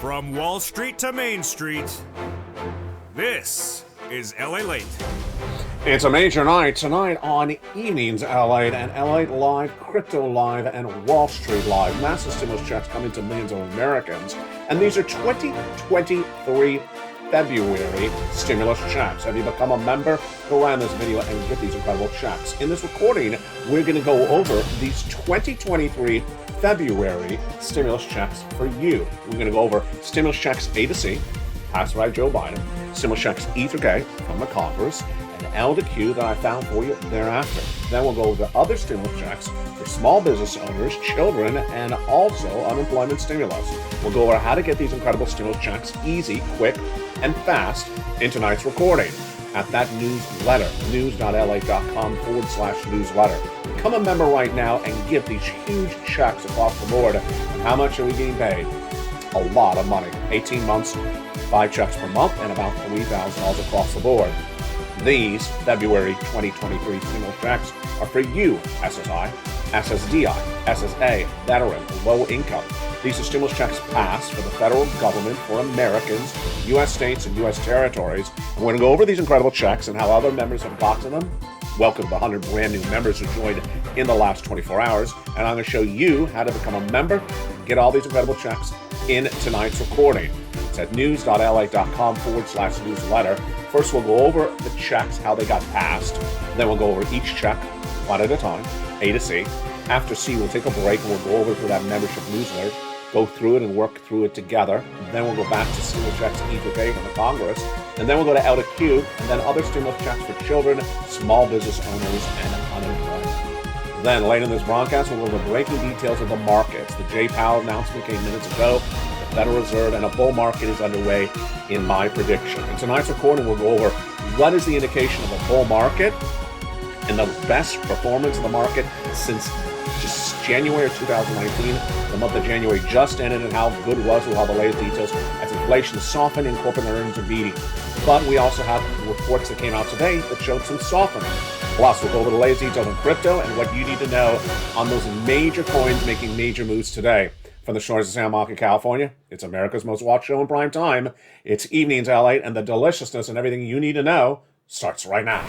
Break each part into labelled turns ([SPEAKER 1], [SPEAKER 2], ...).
[SPEAKER 1] From Wall Street to Main Street, this is LALATE.
[SPEAKER 2] It's a major night tonight on Evenings LALATE and LALATE Live, Crypto Live, and Wall Street Live. Massive stimulus checks coming to millions of Americans, and these are 2023 February stimulus checks. Have you become a member? Go around this video and get these incredible checks. In this recording, we're going to go over these 2023 February stimulus checks for you. We're going to go over stimulus checks A to C, passed by Joe Biden, stimulus checks E through K from the Congress, and L to Q that I found for you thereafter. Then we'll go over other stimulus checks for small business owners, children, and also unemployment stimulus. We'll go over how to get these incredible stimulus checks easy, quick, and fast in tonight's recording at that newsletter, news.la.com/newsletter. Become a member right now and get these huge checks across the board. And how much are we getting paid? A lot of money. 18 months, 5 checks per month, and about $3,000 across the board. These February 2023 stimulus checks are for you, SSI, SSDI, SSA, veteran, low income. These are stimulus checks passed for the federal government for Americans, U.S. states, and U.S. territories. And we're going to go over these incredible checks and how other members have gotten them. Welcome to the 100 brand new members who joined in the last 24 hours. And I'm going to show you how to become a member, get all these incredible checks in tonight's recording. It's at news.la.com/newsletter. First, we'll go over the checks, how they got passed. Then we'll go over each check one at a time, A to C. After C, we'll take a break and we'll go over to that membership newsletter, go through it and work through it together. Then we'll go back to stimulus checks E to K from the Congress. And then we'll go to L to Q, and then other stimulus checks for children, small business owners, and unemployment. Then later in this broadcast, we'll go over breaking details of the markets. The Jay Powell announcement came minutes ago. The Federal Reserve and a bull market is underway in my prediction. In tonight's recording, we'll go over what is the indication of a bull market and the best performance of the market since just January of 2019. The month of January just ended, and how good was with all the latest details as inflation softened and corporate earnings are beating. But we also have reports that came out today that showed some softening. Plus, we'll go over the latest details on crypto and what you need to know on those major coins making major moves today. From the shores of San Marcos, California, it's America's most watched show in prime time. It's Evenings LALATE, and the deliciousness and everything you need to know starts right now.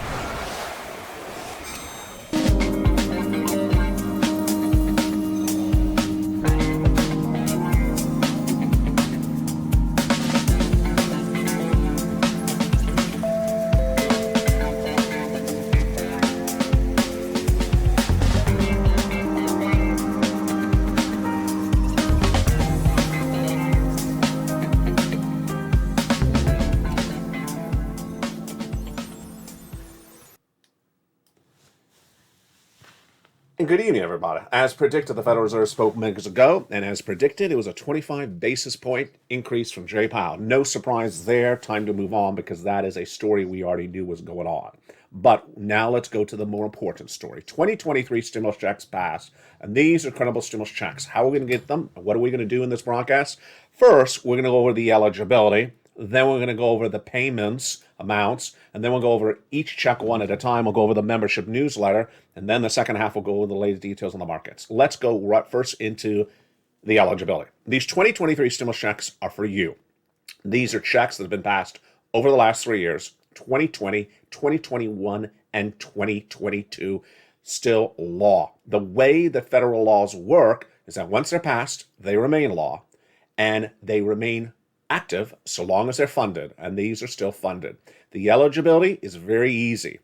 [SPEAKER 2] And good evening, everybody. As predicted, the Federal Reserve spoke minutes ago, and as predicted, it was a 25 basis point increase from Jay Powell. No surprise there. Time to move on because that is a story we already knew was going on. But now let's go to the more important story. 2023 stimulus checks passed, and these are credible stimulus checks. How are we going to get them? What are we going to do in this broadcast? First, we're going to go over the eligibility. Then we're going to go over the payments, amounts, and then we'll go over each check one at a time. We'll go over the membership newsletter, and then the second half we'll go over the latest details on the markets. Let's go right first into the eligibility. These 2023 stimulus checks are for you. These are checks that have been passed over the last 3 years, 2020, 2021, and 2022, still law. The way that federal laws work is that once they're passed, they remain law, and they remain active so long as they're funded, and these are still funded. The eligibility is very easy.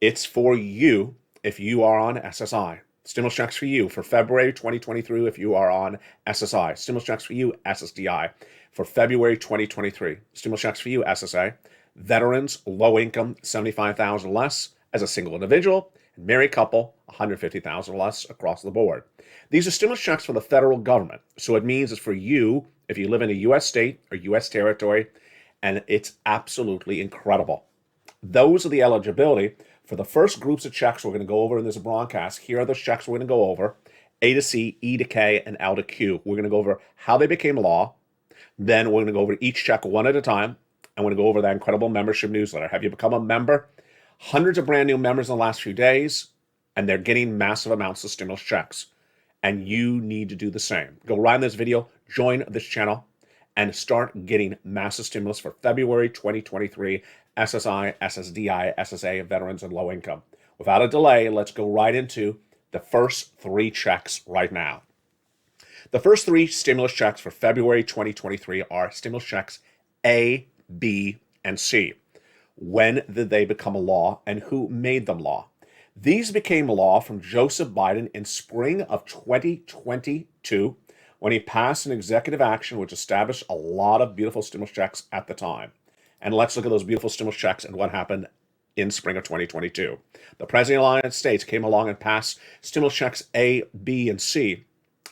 [SPEAKER 2] It's for you if you are on SSI. Stimulus checks for you for February 2023 if you are on SSI. Stimulus checks for you, SSDI. For February 2023. Stimulus checks for you, SSA. Veterans, low income, $75,000 less as a single individual, and married couple, $150,000 less across the board. These are stimulus checks for the federal government, so it means it's for you if you live in a U.S. state or U.S. territory, and it's absolutely incredible. Those are the eligibility for the first groups of checks we're going to go over in this broadcast. Here are the checks we're going to go over: A to C, E to K, and L to Q. We're going to go over how they became law. Then we're going to go over each check one at a time, and we're going to go over that incredible membership newsletter. Have you become a member? Hundreds of brand new members in the last few days, and they're getting massive amounts of stimulus checks. And you need to do the same. Go right in this video, join this channel, and start getting massive stimulus for February 2023 SSI, SSDI, SSA, veterans, and low income. Without a delay, let's go right into the first three checks right now. The first three stimulus checks for February 2023 are stimulus checks A, B, and C. When did they become a law and who made them law? These became law from Joseph Biden in spring of 2022 when he passed an executive action which established a lot of beautiful stimulus checks at the time. And let's look at those beautiful stimulus checks and what happened in spring of 2022. The President of the United States came along and passed stimulus checks A, B, and C,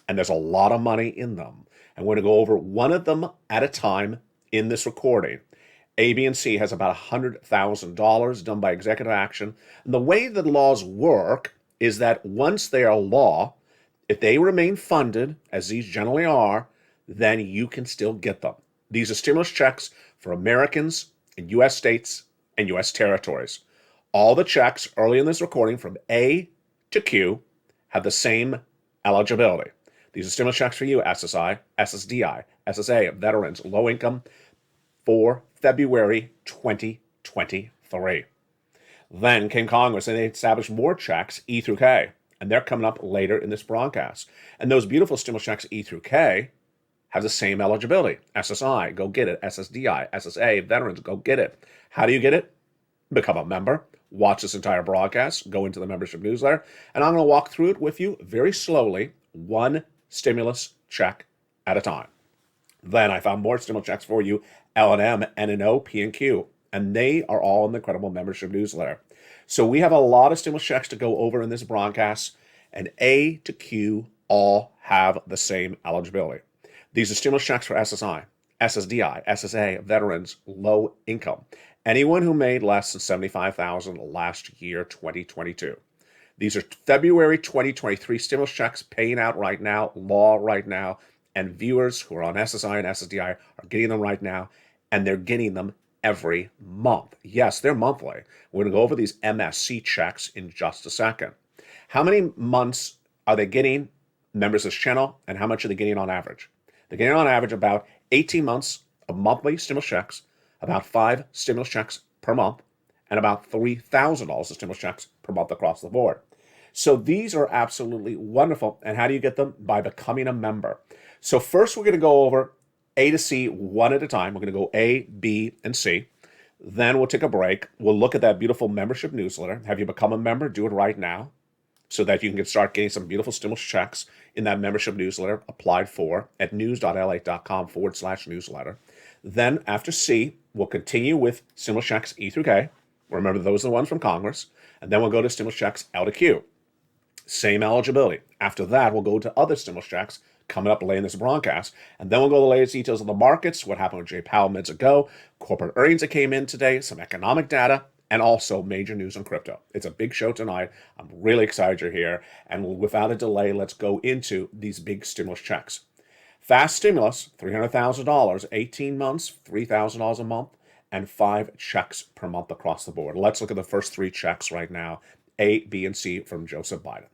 [SPEAKER 2] and there's a lot of money in them. And we're going to go over one of them at a time in this recording. A, B, and C has about $100,000 done by executive action. And the way the laws work is that once they are law, if they remain funded, as these generally are, then you can still get them. These are stimulus checks for Americans in U.S. states and U.S. territories. All the checks early in this recording from A to Q have the same eligibility. These are stimulus checks for you, SSI, SSDI, SSA, veterans, low income, for February 2023. Then came Congress and they established more checks, E through K, and they're coming up later in this broadcast. And those beautiful stimulus checks, E through K, have the same eligibility. SSI, go get it. SSDI, SSA, veterans, go get it. How do you get it? Become a member. Watch this entire broadcast. Go into the membership newsletter. And I'm going to walk through it with you very slowly, one stimulus check at a time. Then I found more stimulus checks for you, L&M, N&O, P and Q, and they are all in the incredible membership newsletter. So we have a lot of stimulus checks to go over in this broadcast, and A to Q all have the same eligibility. These are stimulus checks for SSI, SSDI, SSA, veterans, low income, anyone who made less than $75,000 last year, 2022. These are February 2023 stimulus checks paying out right now, law right now, and viewers who are on SSI and SSDI are getting them right now, and they're getting them every month. Yes, they're monthly. We're going to go over these MSC checks in just a second. How many months are they getting, members of this channel, and how much are they getting on average? They're getting on average about 18 months of monthly stimulus checks, about 5 stimulus checks per month, and about $3,000 of stimulus checks per month across the board. So these are absolutely wonderful. And how do you get them? By becoming a member. So first we're going to go over A to C one at a time. We're going to go A, B, and C. Then we'll take a break. We'll look at that beautiful membership newsletter. Have you become a member? Do it right now so that you can start getting some beautiful stimulus checks in that membership newsletter applied for at news.lalate.com/newsletter. Then after C, we'll continue with stimulus checks E through K. Remember, those are the ones from Congress. And then we'll go to stimulus checks L to Q. Same eligibility. After that, we'll go to other stimulus checks coming up later in this broadcast. And then we'll go to the latest details of the markets, what happened with Jay Powell minutes ago, corporate earnings that came in today, some economic data, and also major news on crypto. It's a big show tonight. I'm really excited you're here. And without a delay, let's go into these big stimulus checks. Fast stimulus, $300,000, 18 months, $3,000 a month, and 5 checks per month across the board. Let's look at the first 3 checks right now, A, B, and C from Joseph Biden.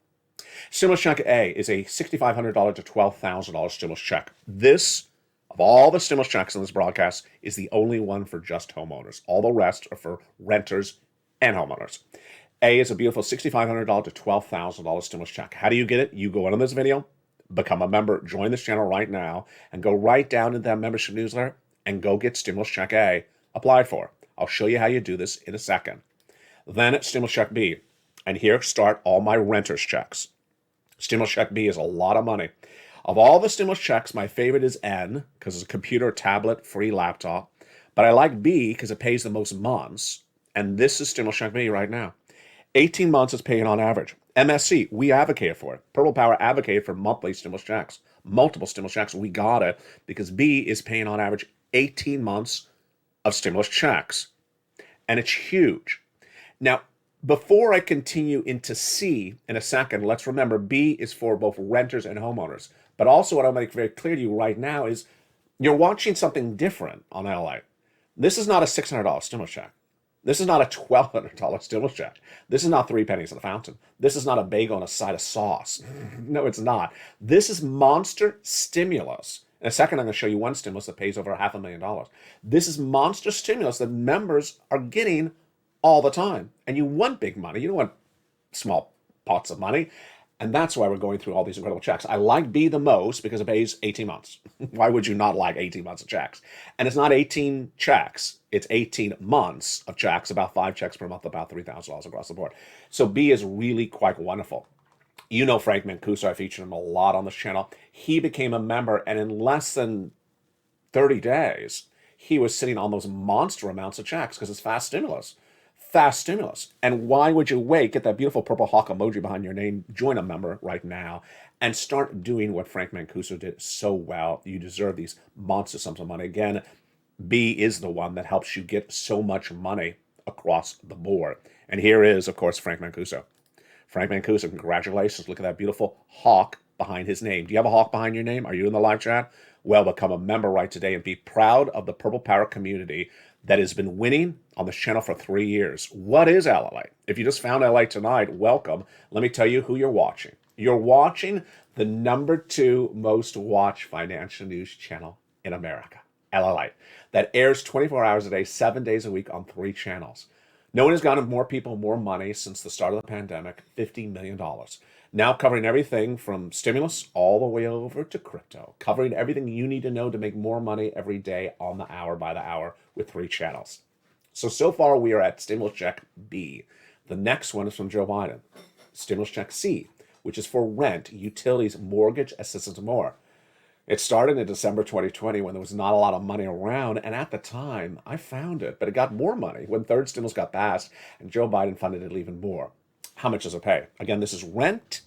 [SPEAKER 2] Stimulus check A is a $6,500 to $12,000 stimulus check. This, of all the stimulus checks in this broadcast, is the only one for just homeowners. All the rest are for renters and homeowners. A is a beautiful $6,500 to $12,000 stimulus check. How do you get it? You go into this video, become a member, join this channel right now, and go right down into that membership newsletter and go get stimulus check A applied for. I'll show you how you do this in a second. Then stimulus check B. And here start all my renters checks. Stimulus check B is a lot of money. Of all the stimulus checks, my favorite is N because it's a computer, tablet, free laptop. But I like B because it pays the most months. And this is stimulus check B right now. 18 months is paying on average. MSC, we advocated for it. Purple Power advocated for monthly stimulus checks. Multiple stimulus checks. We got it because B is paying on average 18 months of stimulus checks. And it's huge. Now, before I continue into C in a second, let's remember B is for both renters and homeowners. But also what I'll make very clear to you right now is you're watching something different on LA. This is not a $600 stimulus check. This is not a $1,200 stimulus check. This is not 3 pennies at the fountain. This is not a bagel and a side of sauce. No, it's not. This is monster stimulus. In a second, I'm going to show you one stimulus that pays over $500,000. This is monster stimulus that members are getting all the time. And you want big money. You don't want small pots of money. And that's why we're going through all these incredible checks. I like B the most because it pays 18 months. Why would you not like 18 months of checks? And it's not 18 checks. It's 18 months of checks, about 5 checks per month, about $3,000 across the board. So B is really quite wonderful. You know Frank Mancuso. I featured him a lot on this channel. He became a member, and in less than 30 days, he was sitting on those monster amounts of checks because it's fast stimulus. Fast stimulus. And why would you wait? Get that beautiful purple hawk emoji behind your name. Join a member right now and start doing what Frank Mancuso did so well. You deserve these monster sums of money. Again, B is the one that helps you get so much money across the board. And here is, of course, Frank Mancuso. Frank Mancuso, congratulations. Look at that beautiful hawk behind his name. Do you have a hawk behind your name? Are you in the live chat? Well, become a member right today and be proud of the Purple Power community that has been winning on this channel for 3 years. What is LALATE? If you just found LALATE tonight, welcome. Let me tell you who you're watching. You're watching the #2 most watched financial news channel in America, LALATE, that airs 24 hours a day, 7 days a week on 3 channels. No one has gotten more people more money since the start of the pandemic, $50 million. Now covering everything from stimulus all the way over to crypto, covering everything you need to know to make more money every day on the hour by the hour with 3 channels. So far we are at stimulus check B. The next one is from Joe Biden. Stimulus check C, which is for rent, utilities, mortgage, assistance, and more. It started in December 2020 when there was not a lot of money around, and at the time, I found it, but it got more money when third stimulus got passed, and Joe Biden funded it even more. How much does it pay? Again, this is rent,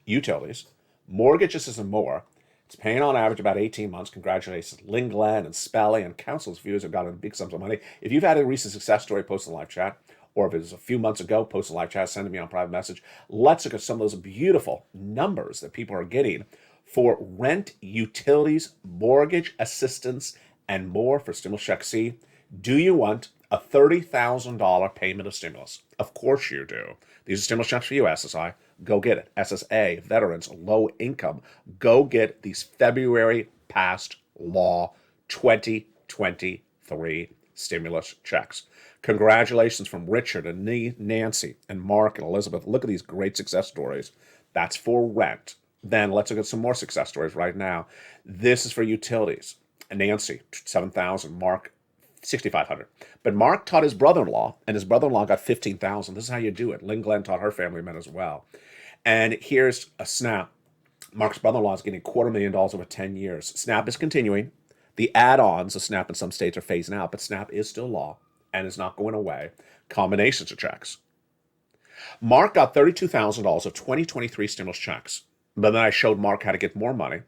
[SPEAKER 2] utilities, mortgage assistance, and more. It's paying on average about 18 months. Congratulations, Lynn Glenn and Spelly and countless viewers have gotten big sums of money. If you've had a recent success story, post in the live chat, or if it was a few months ago, post in the live chat, send it me on private message. Let's look at some of those beautiful numbers that people are getting for rent, utilities, mortgage assistance, and more for stimulus check C. Do you want a $30,000 payment of stimulus? Of course you do. These are stimulus checks for you, SSI. Go get it. SSA, veterans, low income. Go get these February passed law 2023 stimulus checks. Congratulations from Richard and Nancy and Mark and Elizabeth. Look at these great success stories. That's for rent. Then let's look at some more success stories right now. This is for utilities. Nancy, 7,000. Mark, 6,500. But Mark taught his brother-in-law, and his brother-in-law got 15,000. This is how you do it. Lynn Glenn taught her family men as well. And here's a SNAP. Mark's brother-in-law is getting $250,000 over 10 years. SNAP is continuing. The add-ons of SNAP in some states are phasing out, but SNAP is still law and is not going away. Combinations of checks. Mark got $32,000 of 2023 stimulus checks. But then I showed Mark how to get more money,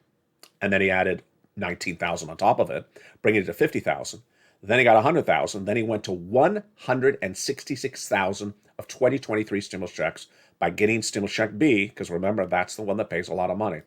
[SPEAKER 2] and then he added 19,000 on top of it, bringing it to 50,000. Then he got 100,000. Then he went to 166,000 of 2023 stimulus checks by getting stimulus check B, because remember, that's the one that pays a lot of money.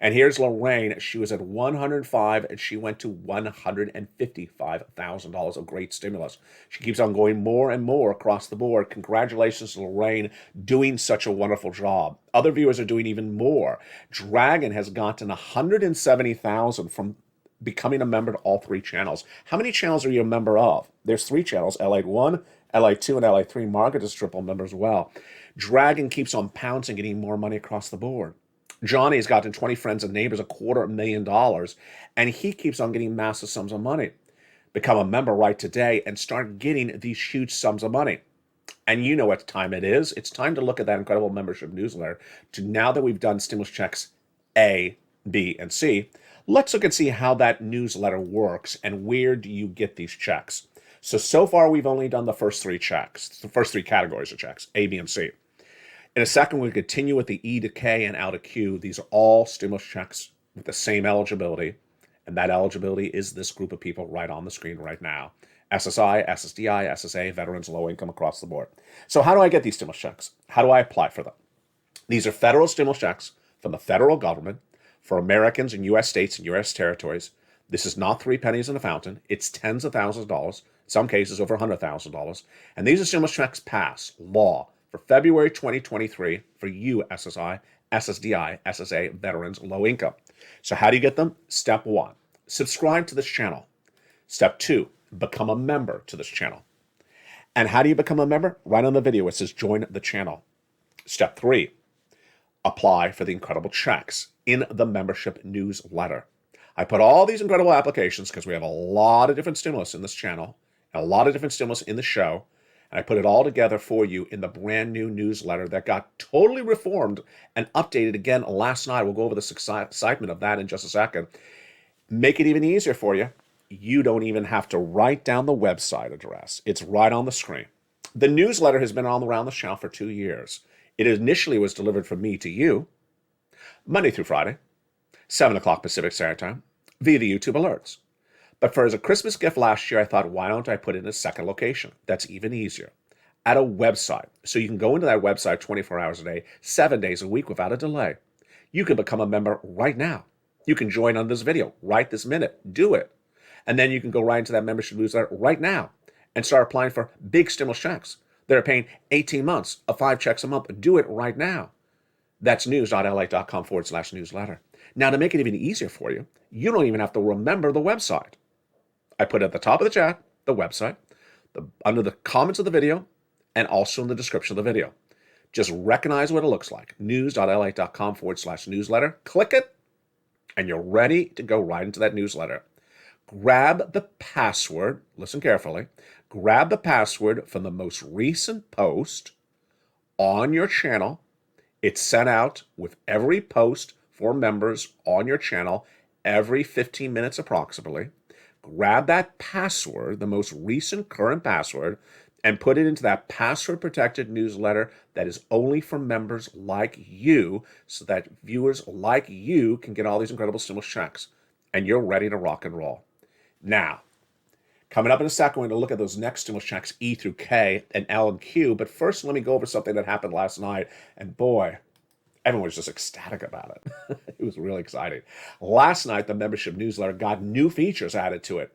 [SPEAKER 2] And here's Lorraine. She was at 105, and she went to $155,000 of great stimulus. She keeps on going more and more across the board. Congratulations to Lorraine, doing such a wonderful job. Other viewers are doing even more. Dragon has gotten 170,000 from becoming a member to all 3 channels. How many channels are you a member of? There's 3 channels, LATE 1, LATE 2, and LATE 3. Margaret is triple member as well. Dragon keeps on pouncing, getting more money across the board. Johnny has gotten 20 friends and neighbors, $250,000, and he keeps on getting massive sums of money. Become a member right today and start getting these huge sums of money. And you know what time it is. It's time to look at that incredible membership newsletter. Now that we've done stimulus checks A, B, and C, let's look and see how that newsletter works and where do you get these checks. So far we've only done the first 3 checks, the first 3 categories of checks, A, B, and C. In a second, we'll continue with the E to K and L to Q. These are all stimulus checks with the same eligibility, and that eligibility is this group of people right on the screen right now. SSI, SSDI, SSA, veterans, low income across the board. So how do I get these stimulus checks? How do I apply for them? These are federal stimulus checks from the federal government for Americans in U.S. states and U.S. territories. This is not 3 pennies in a fountain. It's tens of thousands of dollars, some cases over $100,000. And these are stimulus checks passed, law, for February 2023 for you, SSI, SSDI, SSA, veterans, low income. So how do you get them? Step 1, subscribe to this channel. Step 2, become a member to this channel. And how do you become a member? Right on the video, it says join the channel. Step 3, apply for the incredible checks in the membership newsletter. I put all these incredible applications because we have a lot of different stimulus in this channel, and a lot of different stimulus in the show, and I put it all together for you in the brand new newsletter that got totally reformed and updated again last night. We'll go over the excitement of that in just a second. Make it even easier for you. You don't even have to write down the website address. It's right on the screen. The newsletter has been on around the channel for 2 years. It initially was delivered from me to you, Monday through Friday, 7 o'clock Pacific Standard Time, via the YouTube alerts. But as a Christmas gift last year, I thought, why don't I put it in a second location? That's even easier. At a website. So you can go into that website 24 hours a day, 7 days a week without a delay. You can become a member right now. You can join on this video right this minute. Do it. And then you can go right into that membership newsletter right now and start applying for big stimulus checks. They're paying 18 months of 5 checks a month. Do it right now. That's news.lalate.com/newsletter. Now, to make it even easier for you, you don't even have to remember the website. I put at the top of the chat, the website, under the comments of the video, and also in the description of the video. Just recognize what it looks like. news.lalate.com/newsletter. Click it, and you're ready to go right into that newsletter. Grab the password, listen carefully, grab the password from the most recent post on your channel. It's sent out with every post for members on your channel every 15 minutes approximately. Grab that password, the most recent current password, and put it into that password-protected newsletter that is only for members like you, so that viewers like you can get all these incredible stimulus checks, and you're ready to rock and roll. Now, coming up in a second, we're going to look at those next stimulus checks, E through K and L and Q, but first let me go over something that happened last night, and boy, everyone was just ecstatic about it. It was really exciting. Last night, the membership newsletter got new features added to it.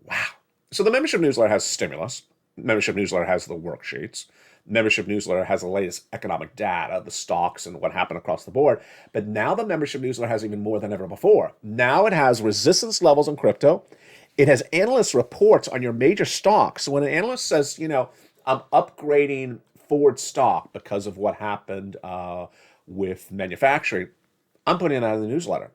[SPEAKER 2] Wow. So the membership newsletter has stimulus. Membership newsletter has the worksheets. Membership newsletter has the latest economic data, the stocks and what happened across the board. But now the membership newsletter has even more than ever before. Now it has resistance levels in crypto. It has analyst reports on your major stocks. So when an analyst says, I'm upgrading Ford stock because of what happened with manufacturing, I'm putting it out in the newsletter.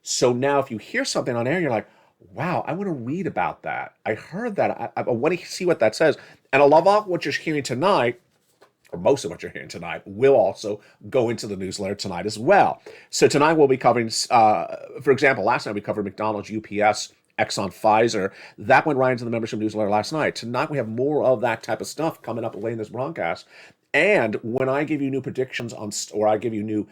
[SPEAKER 2] So now if you hear something on air, you're like, wow, I want to read about that. I heard that. I want to see what that says. And a lot of what you're hearing tonight, or most of what you're hearing tonight, will also go into the newsletter tonight as well. So tonight we'll be covering, for example, last night we covered McDonald's, UPS, Exxon, Pfizer. That went right into the membership newsletter last night. Tonight we have more of that type of stuff coming up late in this broadcast. And when I give you new predictions or I give you new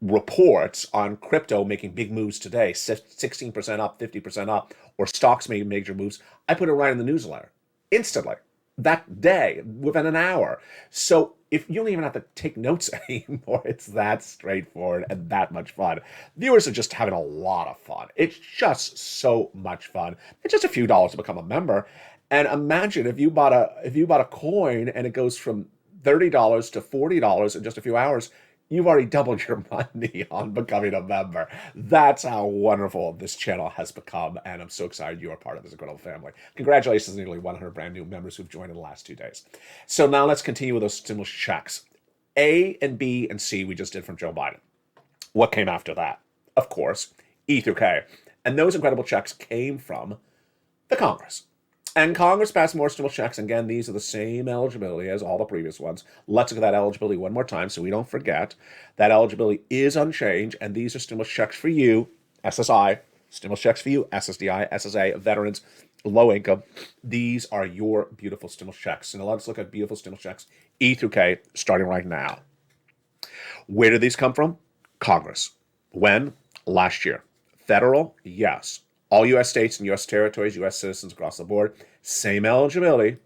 [SPEAKER 2] reports on crypto making big moves today, 16% up, 50% up, or stocks making major moves, I put it right in the newsletter instantly that day within an hour. So if you don't even have to take notes anymore, it's that straightforward and that much fun. Viewers are just having a lot of fun. It's just so much fun. It's just a few dollars to become a member. And imagine if you bought a coin and it goes from $30 to $40 in just a few hours, you've already doubled your money on becoming a member. That's how wonderful this channel has become, and I'm so excited you are part of this incredible family. Congratulations to nearly 100 brand new members who've joined in the last 2 days. So now let's continue with those stimulus checks. A and B and C we just did from Joe Biden. What came after that? Of course, E through K. And those incredible checks came from the Congress. And Congress passed more stimulus checks. Again, these are the same eligibility as all the previous ones. Let's look at that eligibility one more time so we don't forget. That eligibility is unchanged, and these are stimulus checks for you, SSI, stimulus checks for you, SSDI, SSA, veterans, low income. These are your beautiful stimulus checks. And let's look at beautiful stimulus checks, E through K, starting right now. Where did these come from? Congress. When? Last year. Federal? Yes. All U.S. states and U.S. territories, U.S. citizens across the board, same eligibility.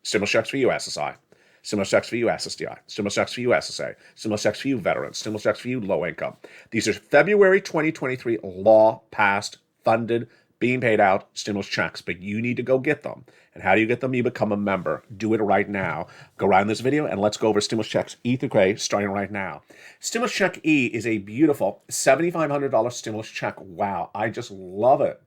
[SPEAKER 2] Stimulus checks for you, SSI. Stimulus checks for you, SSDI. Stimulus checks for you, SSA. Stimulus checks for you, veterans. Stimulus checks for you, low income. These are February 2023 law passed, funded, being paid out stimulus checks, but you need to go get them. And how do you get them? You become a member. Do it right now. Go right in this video and let's go over stimulus checks E through K starting right now. Stimulus check E is a beautiful $7,500 stimulus check. Wow, I just love it.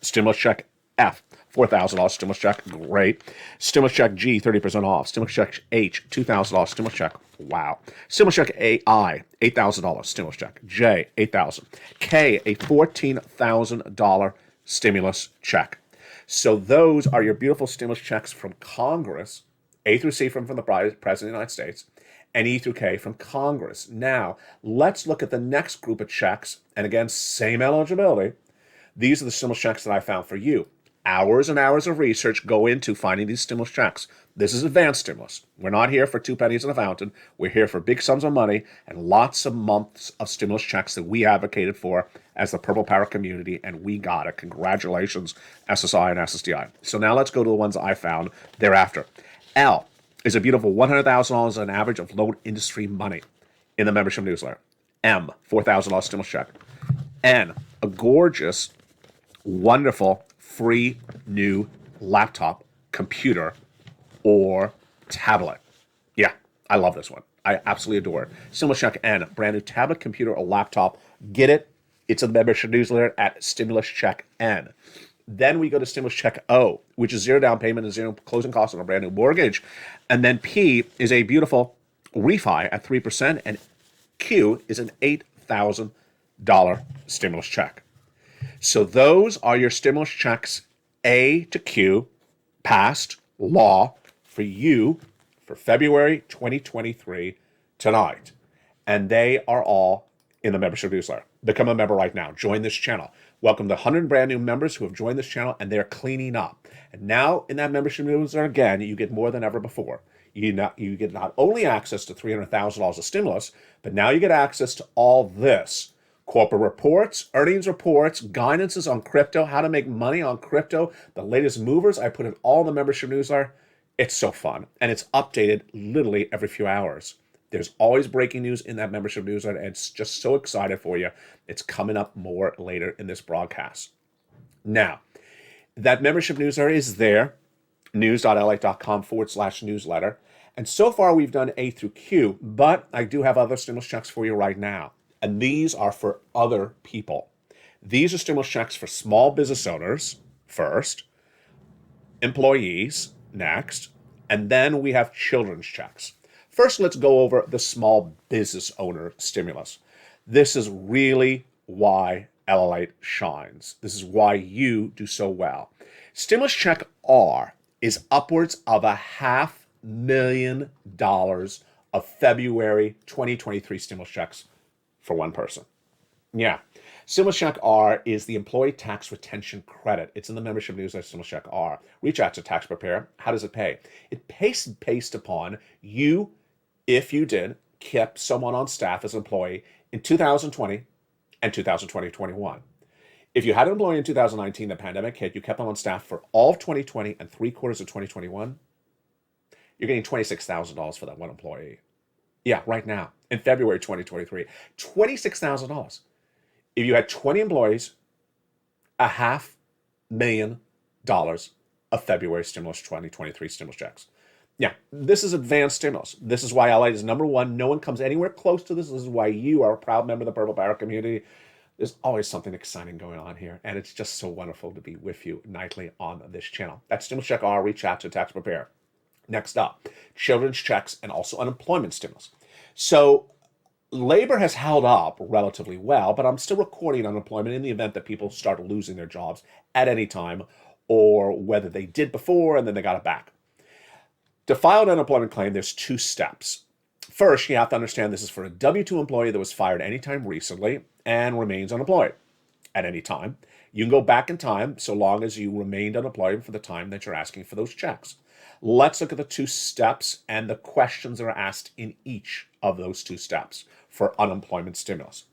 [SPEAKER 2] Stimulus check F, $4,000 stimulus check, great. Stimulus check G, 30% off. Stimulus check H, $2,000 stimulus check, wow. Stimulus check I, $8,000 stimulus check. J, $8,000. K, a $14,000 stimulus check. So those are your beautiful stimulus checks from Congress, A through C from the President of the United States, and E through K from Congress. Now, let's look at the next group of checks, and again, same eligibility. These are the stimulus checks that I found for you. Hours and hours of research go into finding these stimulus checks. This is advanced stimulus. We're not here for 2 pennies in a fountain. We're here for big sums of money and lots of months of stimulus checks that we advocated for as the Purple Power community, and we got it. Congratulations, SSI and SSDI. So now let's go to the ones I found thereafter. L is a beautiful $100,000 on average of loan industry money in the membership newsletter. M, $4,000 stimulus check. N, a gorgeous, wonderful, free new laptop, computer, or tablet. Yeah, I love this one. I absolutely adore it. Stimulus check N, brand new tablet, computer, or laptop. Get it? It's in the membership newsletter at Stimulus Check N. Then we go to Stimulus Check O, which is zero down payment and zero closing costs on a brand new mortgage. And then P is a beautiful refi at 3%, and Q is an $8,000 stimulus check. So those are your stimulus checks A to Q, passed law for you for February 2023 tonight. And they are all in the membership newsletter. Become a member right now. Join this channel. Welcome the 100 brand new members who have joined this channel, and they're cleaning up. And now in that membership newsletter, again, you get more than ever before. You get not only access to $300,000 of stimulus, but now you get access to all this. Corporate reports, earnings reports, guidances on crypto, how to make money on crypto, the latest movers. I put it all in the membership newsletter. It's so fun, and it's updated literally every few hours. There's always breaking news in that membership newsletter, and it's just so excited for you. It's coming up more later in this broadcast. Now, that membership newsletter is there, news.lalate.com/newsletter. And so far, we've done A through Q, but I do have other stimulus checks for you right now. And these are for other people. These are stimulus checks for small business owners first, employees next, and then we have children's checks. First, let's go over the small business owner stimulus. This is really why LALATE shines. This is why you do so well. Stimulus check R is upwards of $500,000 of February 2023 stimulus checks for one person. Yeah. Stimulus check R is the employee tax retention credit. It's in the membership newsletter, Stimulus check R. Reach out to tax preparer. How does it pay? It pays based upon you, if you did, kept someone on staff as an employee in 2020 and 2021. If you had an employee in 2019, the pandemic hit, you kept them on staff for all of 2020 and 3/4 of 2021, you're getting $26,000 for that one employee. Yeah, right now, in February 2023, $26,000. If you had 20 employees, $500,000 of February stimulus 2023 stimulus checks. Yeah, this is advanced stimulus. This is why LA is number one. No one comes anywhere close to this. This is why you are a proud member of the Purple Power community. There's always something exciting going on here, and it's just so wonderful to be with you nightly on this channel. That's Stimulus Check R. Reach out to tax preparer. Next up, children's checks and also unemployment stimulus. So labor has held up relatively well, but I'm still recording unemployment in the event that people start losing their jobs at any time, or whether they did before and then they got it back. To file an unemployment claim, there's 2 steps. First, you have to understand this is for a W-2 employee that was fired anytime recently and remains unemployed at any time. You can go back in time so long as you remained unemployed for the time that you're asking for those checks. Let's look at the 2 steps and the questions that are asked in each of those 2 steps for unemployment stimulus.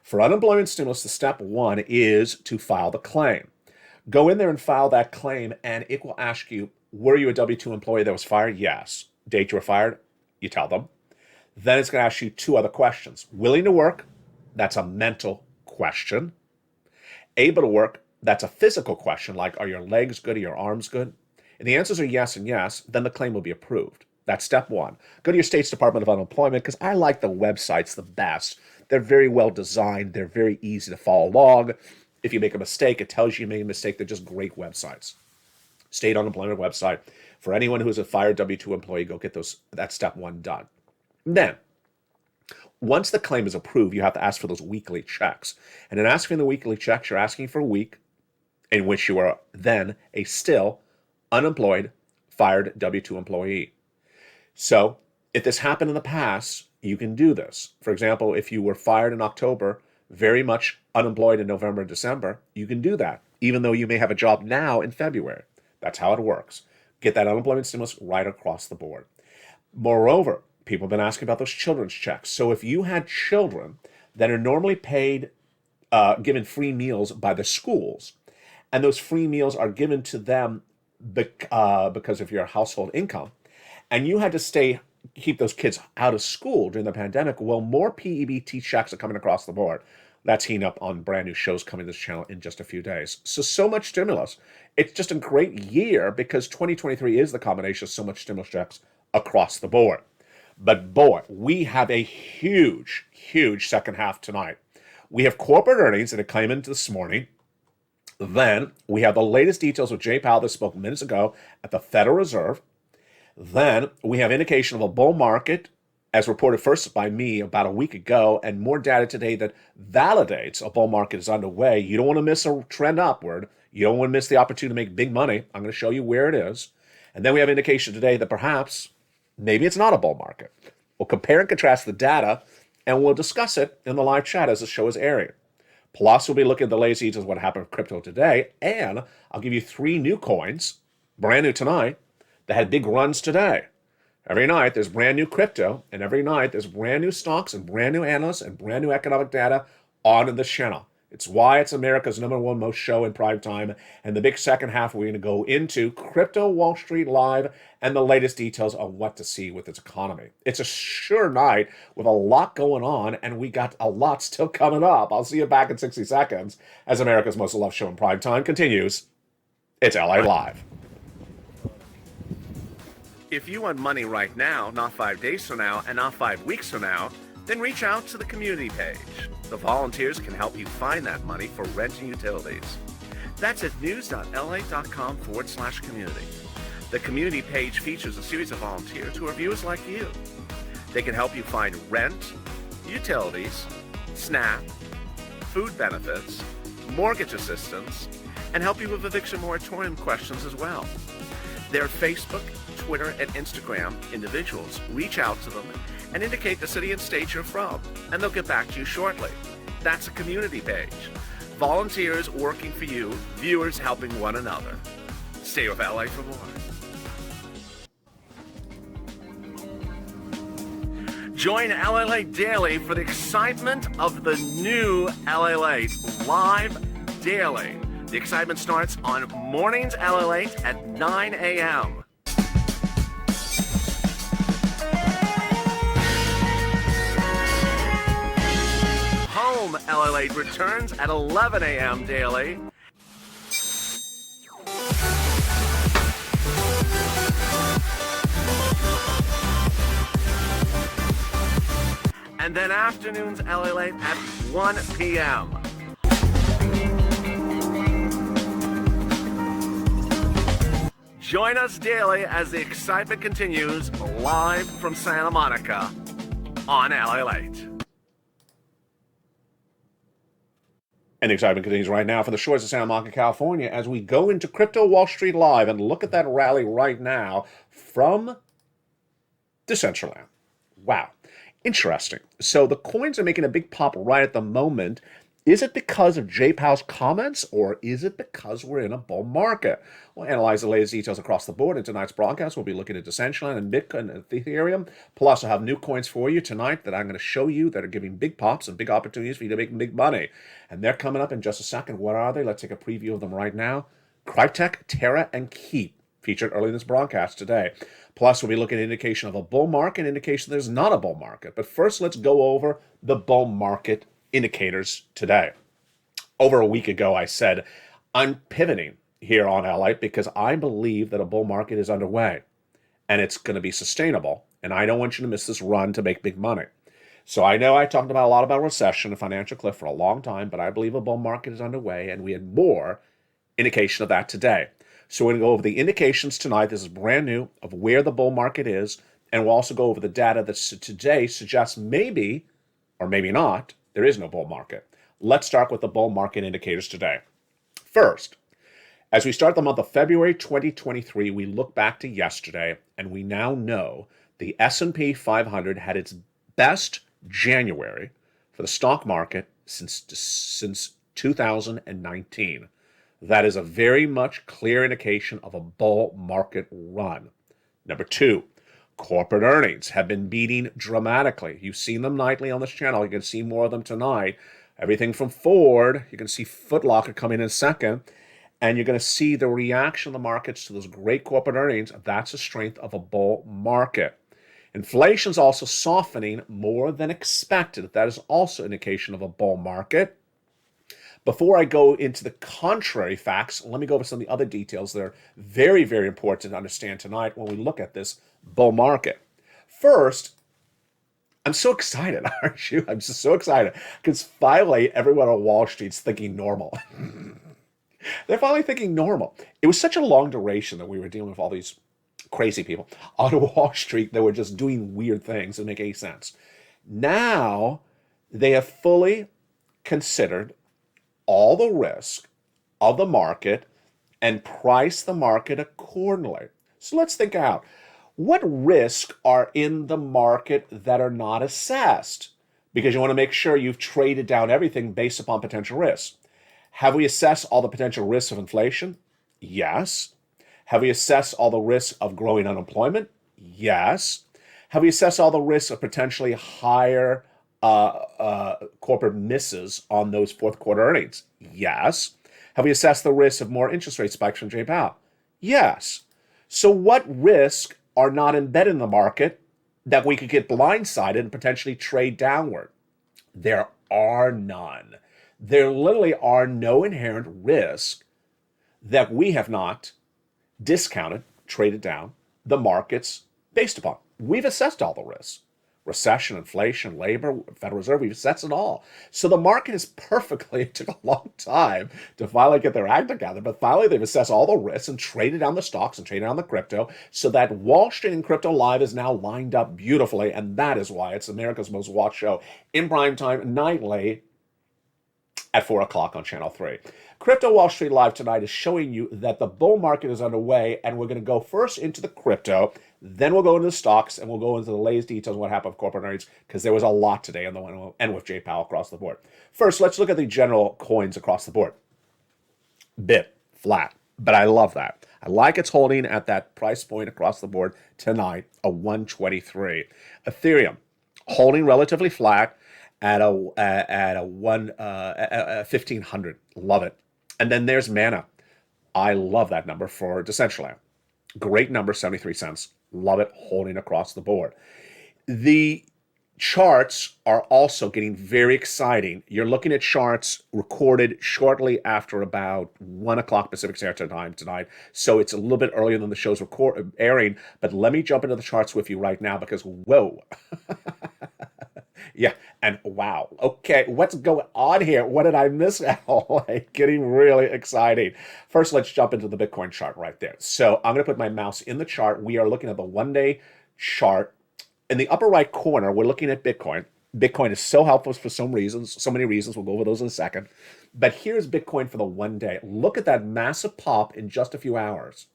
[SPEAKER 2] For unemployment stimulus, the step 1 is to file the claim. Go in there and file that claim, and it will ask you, were you a W-2 employee that was fired? Yes. Date you were fired? You tell them. Then it's going to ask you 2 other questions. Willing to work? That's a mental question. Able to work? that's a physical question, like are your legs good, are your arms good? And the answers are yes and yes, then the claim will be approved. That's step one. Go to your state's Department of Unemployment because I like the websites the best. They're very well designed. They're very easy to follow along. If you make a mistake, it tells you you made a mistake. They're just great websites. State unemployment website. For anyone who is a fired W-2 employee, go get that step one done. Then, once the claim is approved, you have to ask for those weekly checks. And in asking the weekly checks, you're asking for a week in which you are then a still unemployed, fired W-2 employee. So if this happened in the past, you can do this. For example, if you were fired in October, very much unemployed in November and December, you can do that, even though you may have a job now in February. That's how it works. Get that unemployment stimulus right across the board. Moreover, people have been asking about those children's checks. So if you had children that are normally paid, given free meals by the schools, and those free meals are given to them because of your household income, and you had to keep those kids out of school during the pandemic, well, more PEBT checks are coming across the board. That's heating up on brand new shows coming to this channel in just a few days. So much stimulus. It's just a great year because 2023 is the combination of so much stimulus checks across the board. But boy, we have a huge, huge second half tonight. We have corporate earnings that are coming this morning. Then we have the latest details with Jay Powell that spoke minutes ago at the Federal Reserve. Then we have indication of a bull market, as reported first by me about a week ago, and more data today that validates a bull market is underway. You don't want to miss a trend upward. You don't want to miss the opportunity to make big money. I'm going to show you where it is. And then we have indication today that perhaps, maybe it's not a bull market. We'll compare and contrast the data, and we'll discuss it in the live chat as the show is airing. Plus, we'll be looking at the latest details of what happened with crypto today, and I'll give you 3 new coins, brand new tonight, that had big runs today. Every night there's brand new crypto, and every night there's brand new stocks and brand new analysts and brand new economic data on this channel. It's why it's America's #1 most show in prime time. And the big second half, we're going to go into Crypto Wall Street Live and the latest details on what to see with its economy. It's a sure night with a lot going on, and we got a lot still coming up. I'll see you back in 60 seconds as America's most loved show in prime time continues. It's LA Live. If you want money right now, not 5 days from now, and not 5 weeks from now, then reach out to the community page. The volunteers can help you find that money for rent and utilities. That's at news.la.com/community. The community page features a series of volunteers who are viewers like you. They can help you find rent, utilities, SNAP, food benefits, mortgage assistance, and help you with eviction moratorium questions as well. Their Facebook, Twitter, and Instagram individuals reach out to them and indicate the city and state you're from, and they'll get back to you shortly. That's a community page. Volunteers working for you, viewers helping one another. Stay with LA for more. Join LALATE Daily for the excitement of the new LALATE Live Daily. The excitement starts on mornings LALATE at 9 a.m. Home LALATE returns at 11 a.m. daily. And then afternoons LALATE at 1 p.m. Join us daily as the excitement continues live from Santa Monica on LALATE. And the excitement continues right now from the shores of Santa Monica, California, as we go into Crypto Wall Street Live and look at that rally right now from Decentraland. Wow. Interesting. So the coins are making a big pop right at the moment. Is it because of Jay Powell's comments, or is it because we're in a bull market? We'll analyze the latest details across the board in tonight's broadcast. We'll be looking at Decentraland and Bitcoin and Ethereum. Plus, I'll have new coins for you tonight that I'm going to show you that are giving big pops and big opportunities for you to make big money. And they're coming up in just a second. What are they? Let's take a preview of them right now. Cryptech, Terra, and Keep, featured early in this broadcast today. Plus, we'll be looking at indication of a bull market, indication there's not a bull market. But first, let's go over the bull market indicators today. Over a week ago, I said, I'm pivoting here on LA because I believe that a bull market is underway and it's going to be sustainable. And I don't want you to miss this run to make big money. So I know I talked about a lot about recession and financial cliff for a long time, but I believe a bull market is underway, and we had more indication of that today. So we're going to go over the indications tonight. This is brand new of where the bull market is, and we'll also go over the data that today suggests maybe, or maybe not, there is no bull market. Let's start with the bull market indicators today. First, as we start the month of February 2023, we look back to yesterday, and we now know the S&P 500 had its best January for the stock market since 2019. That is a very much clear indication of a bull market run. Number two, corporate earnings have been beating dramatically. You've seen them nightly on this channel. You can see more of them tonight. Everything from Ford, you can see Foot Locker coming in second, and you're going to see the reaction of the markets to those great corporate earnings. That's a strength of a bull market. Inflation's also softening more than expected. That is also an indication of a bull market. Before I go into the contrary facts, let me go over some of the other details that are very, very important to understand tonight when we look at this bull market. First, I'm so excited, aren't you? I'm just so excited because finally everyone on Wall Street's thinking normal. They're finally thinking normal. It was such a long duration that we were dealing with all these crazy people on Wall Street that were just doing weird things that make any sense. Now they have fully considered all the risk of the market and price the market accordingly. So let's think out. What risks are in the market that are not assessed? Because you want to make sure you've traded down everything based upon potential risks. Have we assessed all the potential risks of inflation? Yes. Have we assessed all the risks of growing unemployment? Yes. Have we assessed all the risks of potentially higher corporate misses on those fourth quarter earnings? Yes. Have we assessed the risk of more interest rate spikes from Jay Powell? Yes. So what risks are not embedded in the market that we could get blindsided and potentially trade downward? There are none. There literally are no inherent risks that we have not discounted, traded down the markets based upon. We've assessed all the risks. Recession, inflation, labor, Federal Reserve, we've assessed it all. So the market is perfectly, it took a long time to finally get their act together, but finally they've assessed all the risks and traded down the stocks and traded down the crypto so that Wall Street and Crypto Live is now lined up beautifully, and that is why it's America's most watched show in prime time nightly at 4 o'clock on Channel 3. Crypto Wall Street Live tonight is showing you that the bull market is underway, and we're going to go first into the crypto, then we'll go into the stocks, and we'll go into the latest details of what happened with corporate earnings, because there was a lot today on the one and with Jay Powell across the board. First, let's look at the general coins across the board. Bit, flat, but I love that. I like it's holding at that price point across the board tonight, a 123. Ethereum, holding relatively flat at a 1500. Love it. And then there's Mana. I love that number for Decentraland. Great number, 73 cents. Love it, holding across the board. The charts are also getting very exciting. You're looking at charts recorded shortly after about 1 o'clock Pacific Standard Time tonight. So it's a little bit earlier than the show's airing. But let me jump into the charts with you right now because, whoa. Yeah, and wow. Okay, what's going on here? What did I miss out? Getting really exciting. First, let's jump into the Bitcoin chart right there. So I'm going to put my mouse in the chart. We are looking at the one-day chart. In the upper right corner, we're looking at Bitcoin. Bitcoin is so helpful for some reasons, so many reasons. We'll go over those in a second. But here's Bitcoin for the one day. Look at that massive pop in just a few hours.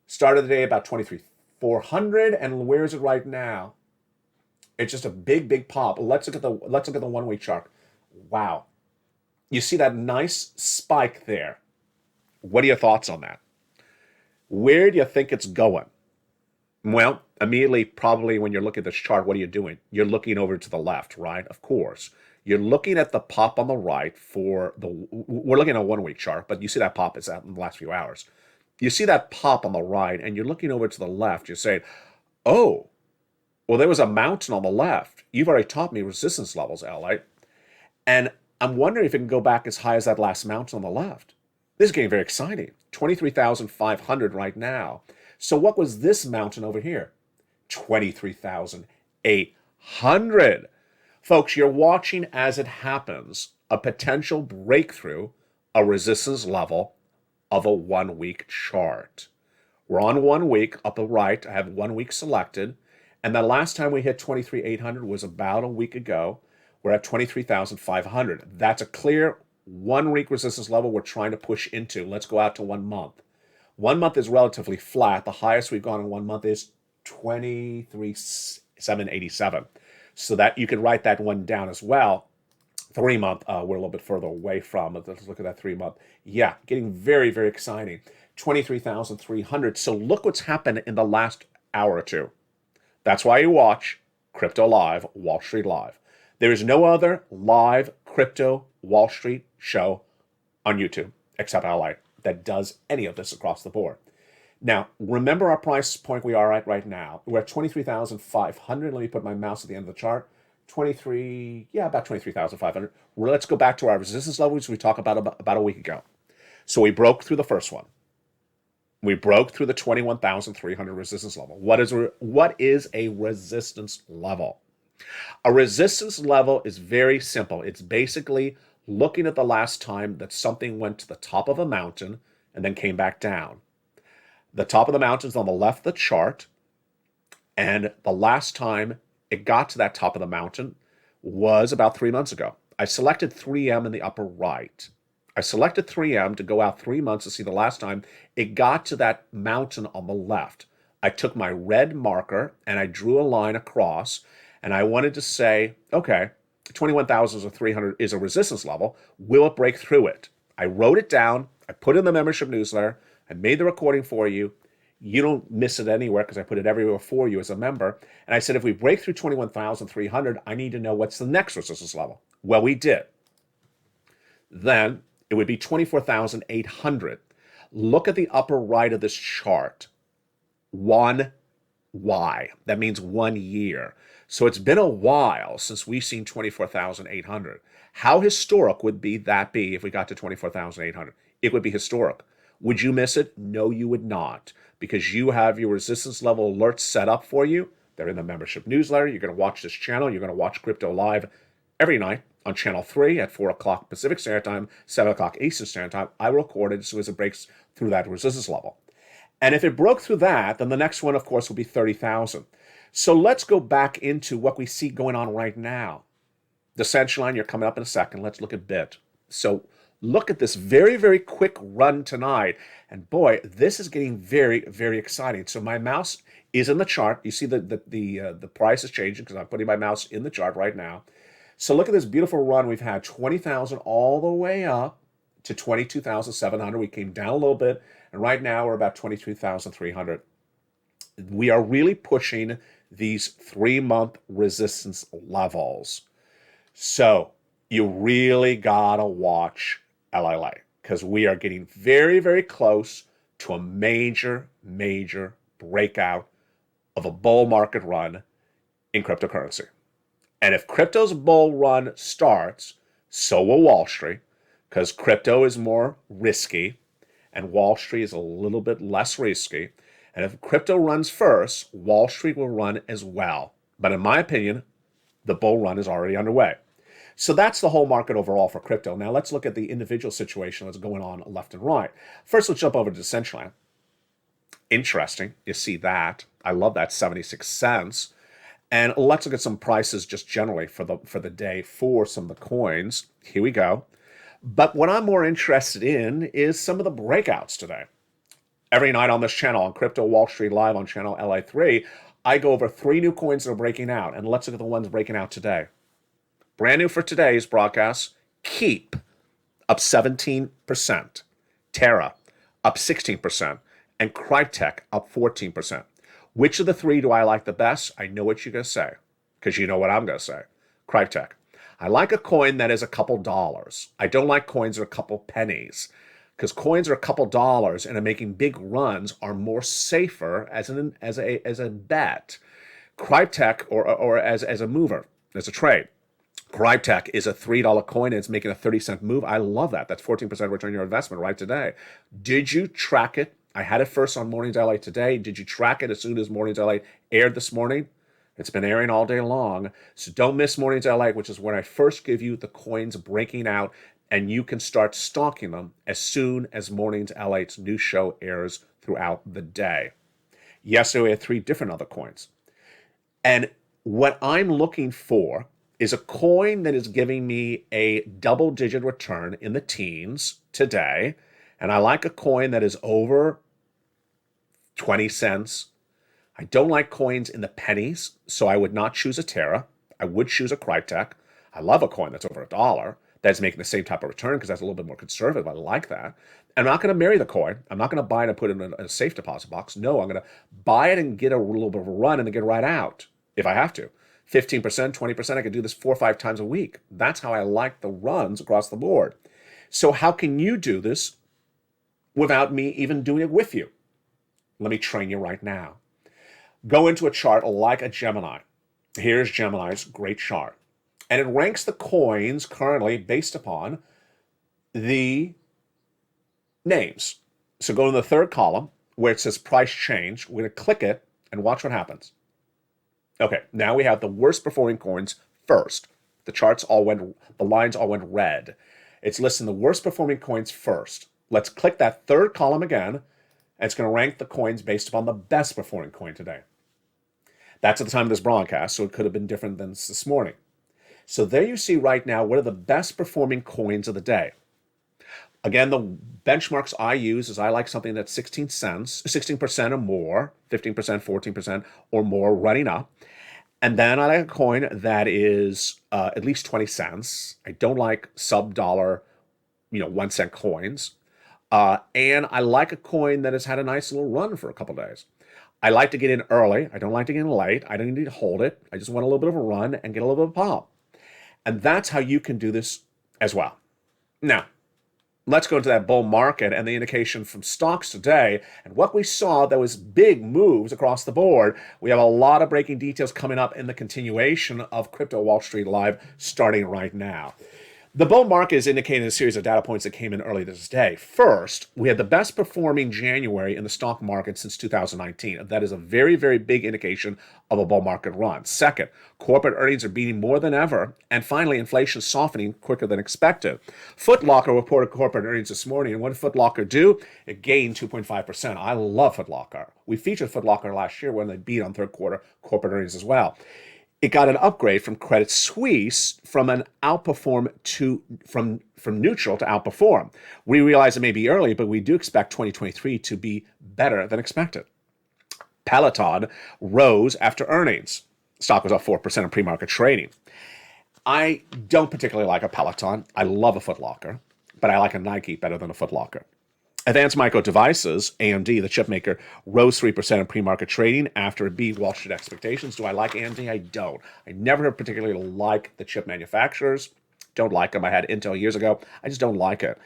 [SPEAKER 2] Started the day about 23,400, and where is it right now? It's just a big, big pop. Let's look at the 1 week chart. Wow. You see that nice spike there. What are your thoughts on that? Where do you think it's going? Well, immediately, probably when you're looking at this chart, what are you doing? You're looking over to the left, right? Of course. You're looking at the pop on the right we're looking at a 1 week chart, but you see that pop is out in the last few hours. You see that pop on the right, and you're looking over to the left. You're saying, oh, well, there was a mountain on the left. You've already taught me resistance levels, LA. And I'm wondering if it can go back as high as that last mountain on the left. This is getting very exciting. 23,500 right now. So what was this mountain over here? 23,800. Folks, you're watching as it happens, a potential breakthrough, a resistance level of a 1 week chart. We're on 1 week, upper right. I have 1 week selected. And the last time we hit 23,800 was about a week ago. We're at 23,500. That's a clear 1 week resistance level we're trying to push into. Let's go out to 1 month. 1 month is relatively flat. The highest we've gone in 1 month is 23,787. So that you can write that one down as well. 3 month, we're a little bit further away from it. Let's look at that 3 month. Yeah, getting very, very exciting. 23,300. So look what's happened in the last hour or two. That's why you watch Crypto Live, Wall Street Live. There is no other live crypto Wall Street show on YouTube except LALATE that does any of this across the board. Now, remember our price point we are at right now. We're at 23,500. Let me put my mouse at the end of the chart. About 23,500. Let's go back to our resistance levels we talked about a week ago. So we broke through the first one. We broke through the 21,300 resistance level. What is a resistance level? A resistance level is very simple. It's basically looking at the last time that something went to the top of a mountain and then came back down. The top of the mountain is on the left of the chart, and the last time it got to that top of the mountain was about 3 months ago. I selected 3M in the upper right. I selected 3M to go out 3 months to see the last time it got to that mountain on the left. I took my red marker and I drew a line across, and I wanted to say, okay, 21,300 is a resistance level. Will it break through it? I wrote it down. I put it in the membership newsletter. I made the recording for you. You don't miss it anywhere because I put it everywhere for you as a member. And I said, if we break through 21,300, I need to know what's the next resistance level. Well, we did. Then it would be 24,800. Look at the upper right of this chart. 1Y. That means 1 year. So it's been a while since we've seen 24,800. How historic would that be if we got to 24,800? It would be historic. Would you miss it? No, you would not, because you have your resistance level alerts set up for you. They're in the membership newsletter. You're going to watch this channel. You're going to watch Crypto Live every night on Channel 3 at 4 o'clock Pacific Standard Time, 7 o'clock Eastern Standard Time. I record it as soon as it breaks through that resistance level. And if it broke through that, then the next one, of course, will be 30,000. So let's go back into what we see going on right now. The central line, you're coming up in a second. Let's look at BIT. So look at this very, very quick run tonight. And boy, this is getting very, very exciting. So my mouse is in the chart. You see the price is changing because I'm putting my mouse in the chart right now. So look at this beautiful run. We've had 20,000 all the way up to 22,700. We came down a little bit. And right now we're about 22,300. We are really pushing these 3-month resistance levels. So you really gotta watch LALATE because we are getting very, very close to a major, major breakout of a bull market run in cryptocurrency. And if crypto's bull run starts, so will Wall Street, because crypto is more risky and Wall Street is a little bit less risky. And if crypto runs first, Wall Street will run as well. But in my opinion, the bull run is already underway. So that's the whole market overall for crypto. Now let's look at the individual situation that's going on left and right. First, let's jump over to Decentraland. Interesting. You see that. I love that 76 cents. And let's look at some prices just generally for the day for some of the coins. Here we go. But what I'm more interested in is some of the breakouts today. Every night on this channel, on Crypto Wall Street Live on channel LA3, I go over 3 new coins that are breaking out. And let's look at the ones breaking out today. Brand new for today's broadcast, Keep, up 17%. Terra, up 16%. And Cryptech, up 14%. Which of the 3 do I like the best? I know what you're going to say, because you know what I'm going to say. Cryptech. I like a coin that is a couple dollars. I don't like coins that are a couple pennies, because coins are a couple dollars and are making big runs are more safer as a bet. Cryptech or as a mover, as a trade. Cryptech is a $3 coin and it's making a 30-cent move. I love that. That's 14% return on your investment right today. Did you track it? I had it first on Mornings LA today. Did you track it as soon as Mornings LA aired this morning? It's been airing all day long. So don't miss Mornings LA, which is when I first give you the coins breaking out, and you can start stalking them as soon as Mornings LA's new show airs throughout the day. Yesterday, we had 3 different other coins. And what I'm looking for is a coin that is giving me a double-digit return in the teens today. And I like a coin that is over 20 cents. I don't like coins in the pennies, so I would not choose a Terra. I would choose a Cryptech. I love a coin that's over $1 that's making the same type of return because that's a little bit more conservative. I like that. I'm not going to marry the coin. I'm not going to buy it and put it in a safe deposit box. No, I'm going to buy it and get a little bit of a run and then get right out if I have to. 15%, 20%, I could do this 4 or 5 times a week. That's how I like the runs across the board. So how can you do this without me even doing it with you? Let me train you right now. Go into a chart like a Gemini. Here's Gemini's great chart. And it ranks the coins currently based upon the names. So go to the third column where it says price change. We're going to click it and watch what happens. Okay, now we have the worst performing coins first. The lines all went red. It's listing the worst performing coins first. Let's click that third column again, and it's going to rank the coins based upon the best performing coin today. That's at the time of this broadcast, so it could have been different than this morning. So there you see right now what are the best performing coins of the day. Again, the benchmarks I use is I like something that's 16 cents, 16% or more, 15%, 14% or more running up. And then I like a coin that is at least 20 cents. I don't like sub-dollar, 1 cent coins. And I like a coin that has had a nice little run for a couple days. I like to get in early. I don't like to get in late. I don't need to hold it. I just want a little bit of a run and get a little bit of pop. And that's how you can do this as well. Now, let's go into that bull market and the indication from stocks today. And what we saw, there was big moves across the board. We have a lot of breaking details coming up in the continuation of Crypto Wall Street Live starting right now. The bull market is indicating a series of data points that came in early this day. First, we had the best performing January in the stock market since 2019. That is a very, very big indication of a bull market run. Second, corporate earnings are beating more than ever. And finally, inflation is softening quicker than expected. Foot Locker reported corporate earnings this morning. And what did Foot Locker do? It gained 2.5%. I love Foot Locker. We featured Foot Locker last year when they beat on third quarter corporate earnings as well. It got an upgrade from Credit Suisse from an outperform to from neutral to outperform. We realize it may be early, but we do expect 2023 to be better than expected. Peloton rose after earnings. Stock was up 4% in pre-market trading. I don't particularly like a Peloton. I love a Foot Locker, but I like a Nike better than a Foot Locker. Advanced Micro Devices, AMD, the chip maker, rose 3% in pre-market trading after it beat Wall Street expectations. Do I like AMD? I don't. I never particularly like the chip manufacturers. Don't like them. I had Intel years ago. I just don't like it.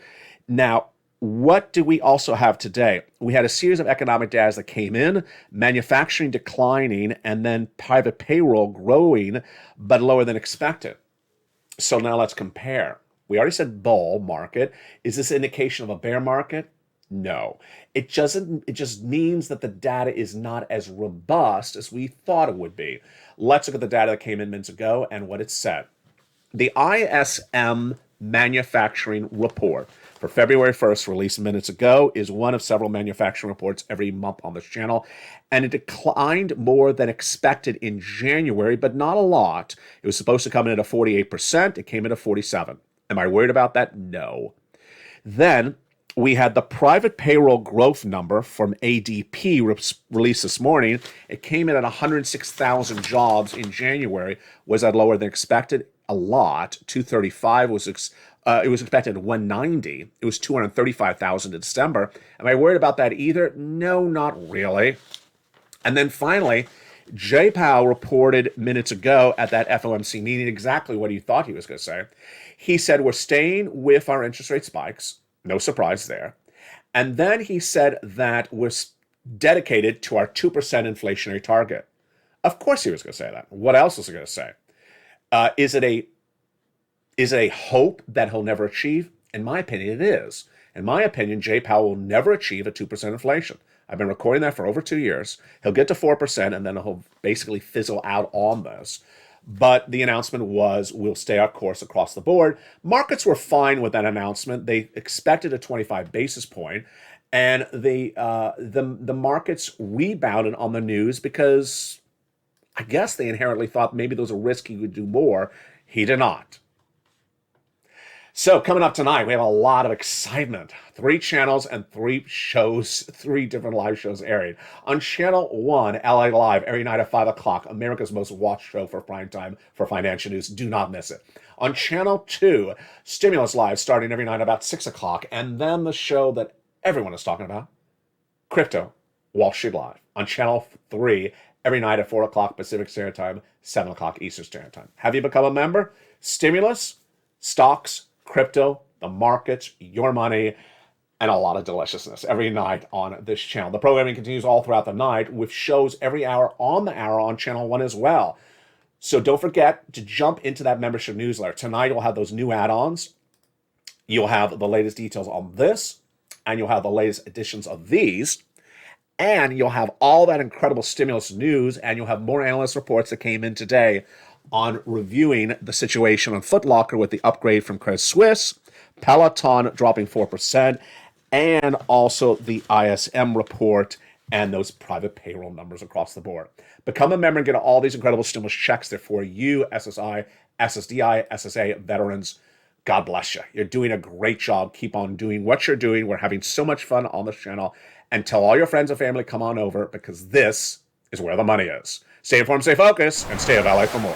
[SPEAKER 2] Now, what do we also have today? We had a series of economic data that came in, manufacturing declining, and then private payroll growing, but lower than expected. So now let's compare. We already said bull market. Is this an indication of a bear market? No, it just means that the data is not as robust as we thought it would be. Let's look at the data that came in minutes ago and what it said. The ISM manufacturing report for February 1st, released minutes ago, is one of several manufacturing reports every month on this channel. And it declined more than expected in January, but not a lot. It was supposed to come in at a 48%. It came in at 47%. Am I worried about that? No. Then we had the private payroll growth number from ADP released this morning. It came in at 106,000 jobs in January. Was that lower than expected? A lot. 235 was it was expected at 190. It was 235,000 in December. Am I worried about that either? No, not really. And then finally, Jay Powell reported minutes ago at that FOMC meeting exactly what he thought he was going to say. He said, we're staying with our interest rate spikes. No surprise there. And then he said that we're dedicated to our 2% inflationary target. Of course he was going to say that. What else was he going to say? Is it a Is it a hope that he'll never achieve? In my opinion, it is. In my opinion, Jay Powell will never achieve a 2% inflation. I've been recording that for over 2 years. He'll get to 4%, and then he'll basically fizzle out on this. But the announcement was, we'll stay our course across the board. Markets were fine with that announcement. They expected a 25 basis point, and the markets rebounded on the news because I guess they inherently thought maybe there was a risk he would do more. He did not. So coming up tonight, we have a lot of excitement. 3 channels and 3 shows, 3 different live shows airing. On Channel 1, LA Live, every night at 5 o'clock, America's most watched show for prime time for financial news. Do not miss it. On Channel 2, Stimulus Live, starting every night about 6 o'clock. And then the show that everyone is talking about, Crypto, Wall Street Live. On Channel 3, every night at 4 o'clock Pacific Standard Time, 7 o'clock Eastern Standard Time. Have you become a member? Stimulus, stocks, crypto, the markets, your money, and a lot of deliciousness every night on this channel. The programming continues all throughout the night with shows every hour on the hour on Channel 1 as well. So don't forget to jump into that membership newsletter. Tonight you'll have those new add-ons. You'll have the latest details on this, and you'll have the latest editions of these. And you'll have all that incredible stimulus news, and you'll have more analyst reports that came in today on reviewing the situation on Foot Locker with the upgrade from Credit Suisse, Peloton dropping 4%, and also the ISM report and those private payroll numbers across the board. Become a member and get all these incredible stimulus checks there for you, SSI, SSDI, SSA, veterans. God bless you. You're doing a great job. Keep on doing what you're doing. We're having so much fun on this channel. And tell all your friends and family, come on over, because this is where the money is. Stay informed, stay focused, and stay of LA for more.